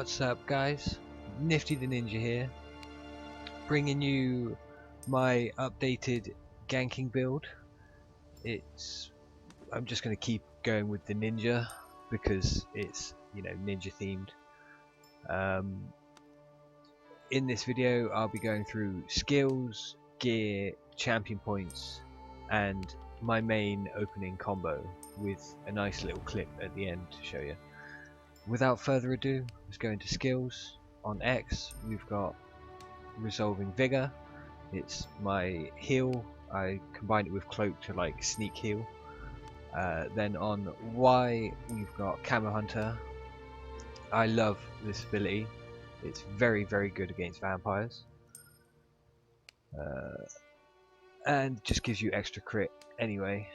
What's up, guys? Nifty the Ninja here, bringing you my updated ganking build. I'm just going to keep going with the ninja because it's, ninja themed. In this video I'll be going through skills, gear, champion points and my main opening combo with a nice little clip at the end to show you. Without further ado, let's go into skills. On X we've got Resolving Vigor. It's my heal. I combined it with Cloak to like sneak heal. Then on Y we've got Camo Hunter. I love this ability. It's very good against vampires. And just gives you extra crit anyway,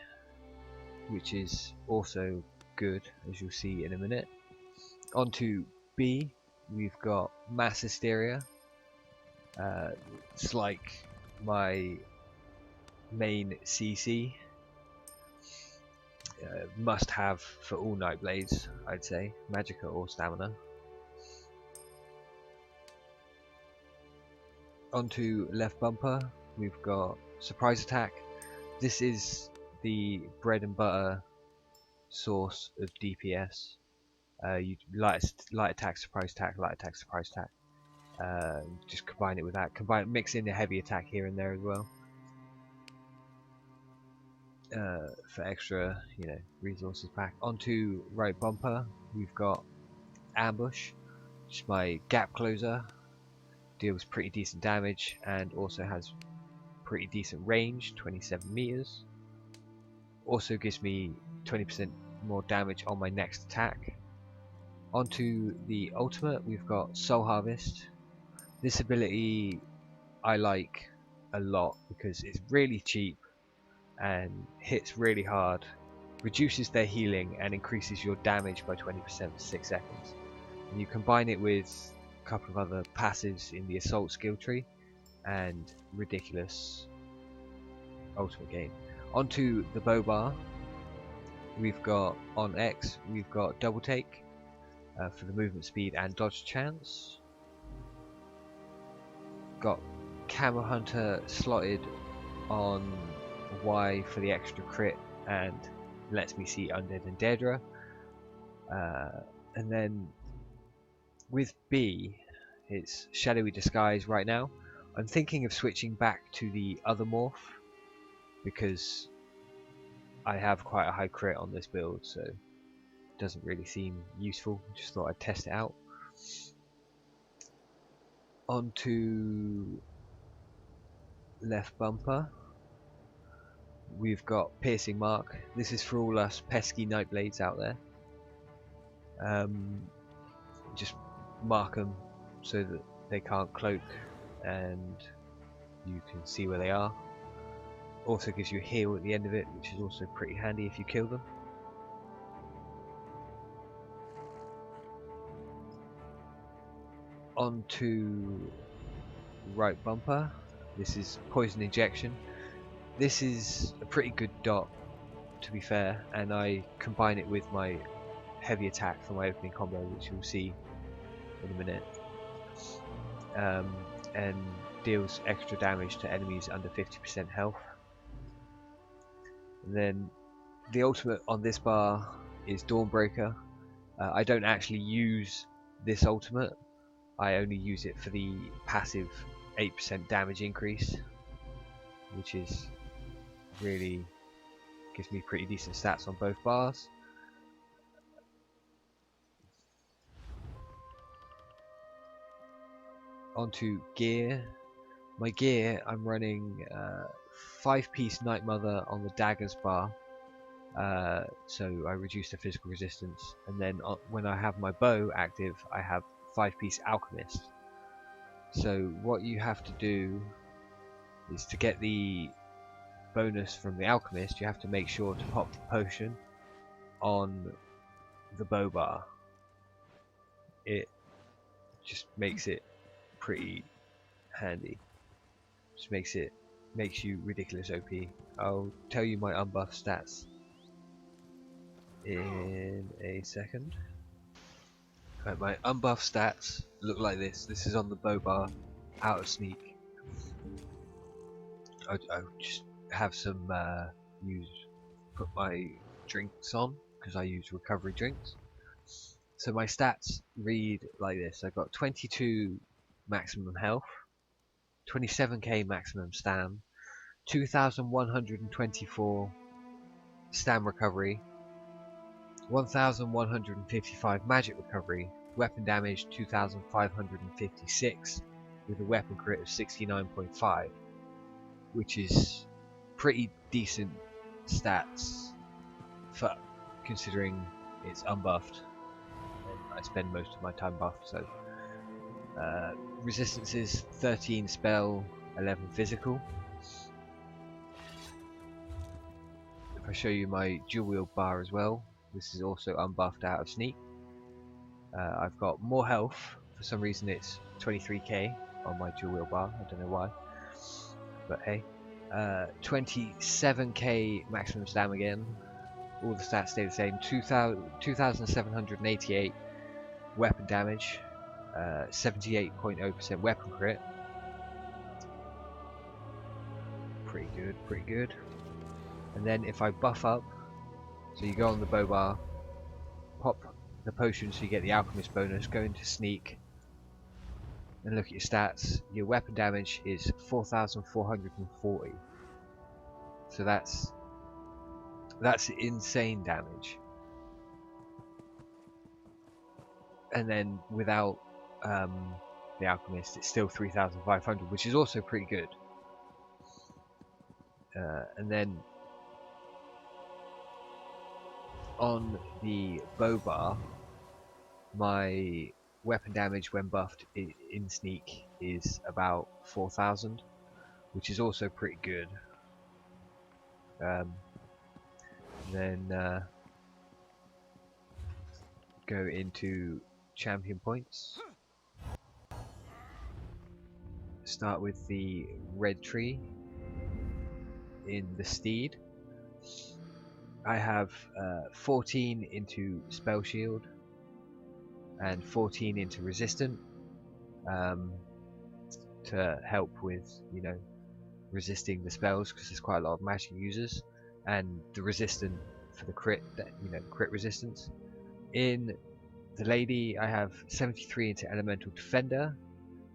which is also good, as you'll see in a minute. Onto B, we've got Mass Hysteria. It's like my main CC. Must have for all Nightblades, I'd say, Magicka or Stamina. Onto left bumper, we've got Surprise Attack. This is the bread and butter source of DPS. You light attack, surprise attack, light attack, surprise attack. Just combine it with that. Mix in a heavy attack here and there as well. For extra, resources back. Onto right bumper, we've got Ambush, which is my gap closer. Deals pretty decent damage and also has pretty decent range, 27 meters. Also gives me 20% more damage on my next attack. Onto the ultimate, we've got Soul Harvest. This ability I like a lot because it's really cheap and hits really hard, reduces their healing and increases your damage by 20% for 6 seconds. And you combine it with a couple of other passives in the assault skill tree and ridiculous ultimate gain. Onto the bow bar, we've got on X, we've got double take for the movement speed and dodge chance. Got Camo Hunter slotted on Y for the extra crit and lets me see Undead and Daedra. And then with B, it's Shadowy Disguise right now. I'm thinking of switching back to the other morph because I have quite a high crit on this build, so it doesn't really seem useful. Just thought I'd test it out. Onto left bumper, we've got Piercing Mark. This is for all us pesky Nightblades out there. Just mark them so that they can't cloak and you can see where they are. Also gives you a heal at the end of it, which is also pretty handy if you kill them. Onto right bumper, this is Poison Injection. This is a pretty good dot, to be fair, and I combine it with my heavy attack for my opening combo, which you'll see in a minute, and deals extra damage to enemies under 50% health. And then the ultimate on this bar is Dawnbreaker. I don't actually use this ultimate, I only use it for the passive 8% damage increase, which is really gives me pretty decent stats on both bars. Onto gear. My gear, I'm running 5-piece Night Mother on the daggers bar, so I reduce the physical resistance, and then when I have my bow active I have 5-piece Alchemist. So what you have to do is, to get the bonus from the Alchemist, you have to make sure to pop the potion on the bow bar. It just makes it pretty handy. Just makes you ridiculous OP. I'll tell you my unbuffed stats in a second. Right, my unbuffed stats look like this. This is on the bow bar, out of sneak. I just have some put my drinks on because I use recovery drinks. So my stats read like this. I've got 22 maximum health, 27k maximum stam, 2124 stam recovery, 1155 magic recovery, weapon damage 2556 with a weapon crit of 69.5, which is pretty decent stats for considering it's unbuffed and I spend most of my time buffed. So resistances 13 spell, 11 physical. If I show you my dual wield bar as well, this is also unbuffed out of sneak. I've got more health. For some reason it's 23k on my dual wield bar, I don't know why, but hey. 27k maximum stam again. All the stats stay the same. 2788 weapon damage, 78.0% weapon crit. Pretty good, pretty good. And then if I buff up, so you go on the bow bar, pop the potion so you get the alchemist bonus, go into sneak, and look at your stats. Your weapon damage is 4,440. So that's insane damage. And then without the alchemist, it's still 3,500, which is also pretty good. And then on the bow bar, my weapon damage when buffed in sneak is about 4,000, which is also pretty good. Then go into champion points. Start with the red tree in the steed. I have 14 into spell shield and 14 into resistant to help with, you know, resisting the spells, because there's quite a lot of magic users, and the resistant for the crit, you know, crit resistance. In the lady, I have 73 into elemental defender,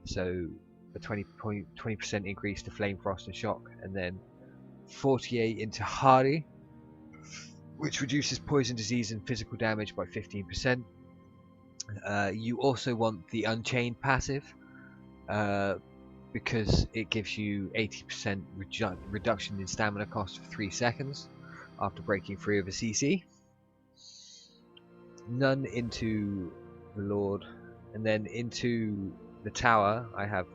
so a 20% increase to flame, frost, and shock, and then 48 into hardy, which reduces poison, disease, and physical damage by 15%. You also want the Unchained passive, because it gives you 80% reduction in stamina cost for 3 seconds after breaking free of a CC. None into the Lord, and then into the tower I have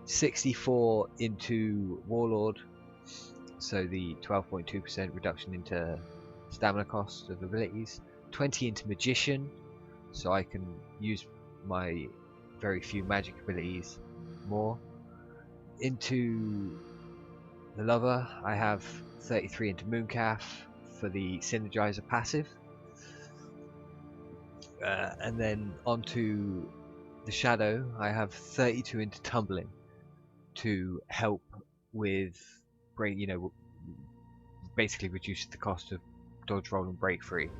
64 into Warlord, so the 12.2% reduction into stamina cost of abilities, 20 into Magician, so I can use my very few magic abilities more. Into the Lover, I have 33 into Mooncalf for the Synergizer passive. And then onto the Shadow, I have 32 into Tumbling to help with, you know, basically reduce the cost of dodge, roll, and break free.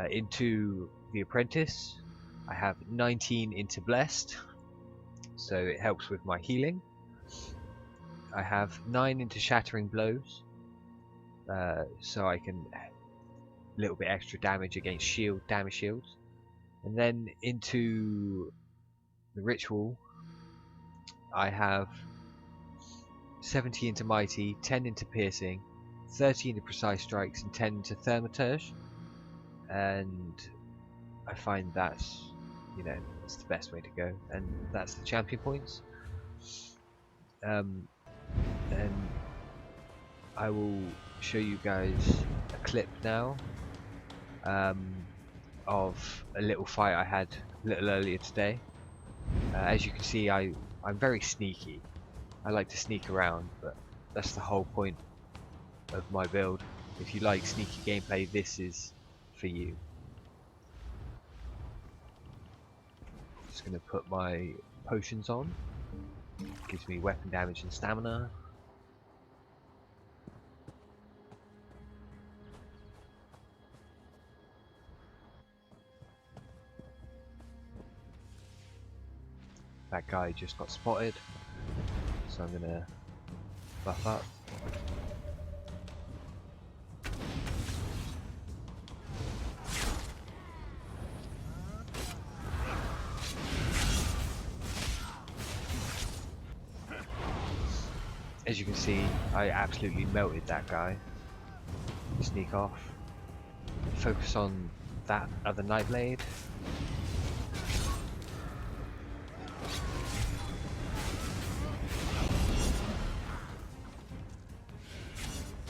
Into the Apprentice, I have 19 into Blessed, so it helps with my healing. I have 9 into Shattering Blows, so I can a little bit extra damage against damage shields. And then into the Ritual, I have 70 into Mighty, 10 into Piercing, 30 into Precise Strikes, and 10 into Thaumaturge. And I find that's, you know, it's the best way to go, and that's the champion points. And I will show you guys a clip now of a little fight I had a little earlier today. As you can see, I'm very sneaky. I like to sneak around, but that's the whole point of my build. If you like sneaky gameplay, this is for you. just going to put my potions on. Gives me weapon damage and stamina. That guy just got spotted, so I'm gonna buff up. As you can see, I absolutely melted that guy. Sneak off. Focus on that other Nightblade.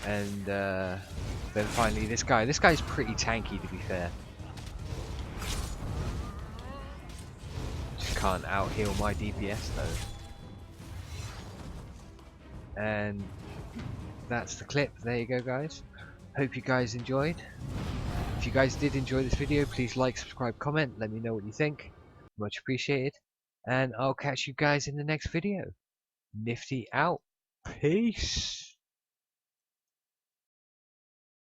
And then finally this guy. This guy's pretty tanky, to be fair. Just can't out heal my DPS though. And that's the clip. There you go, guys. Hope you guys enjoyed. If you guys did enjoy this video, please like, subscribe, comment. Let me know what you think. Much appreciated. And I'll catch you guys in the next video. Nifty out. Peace.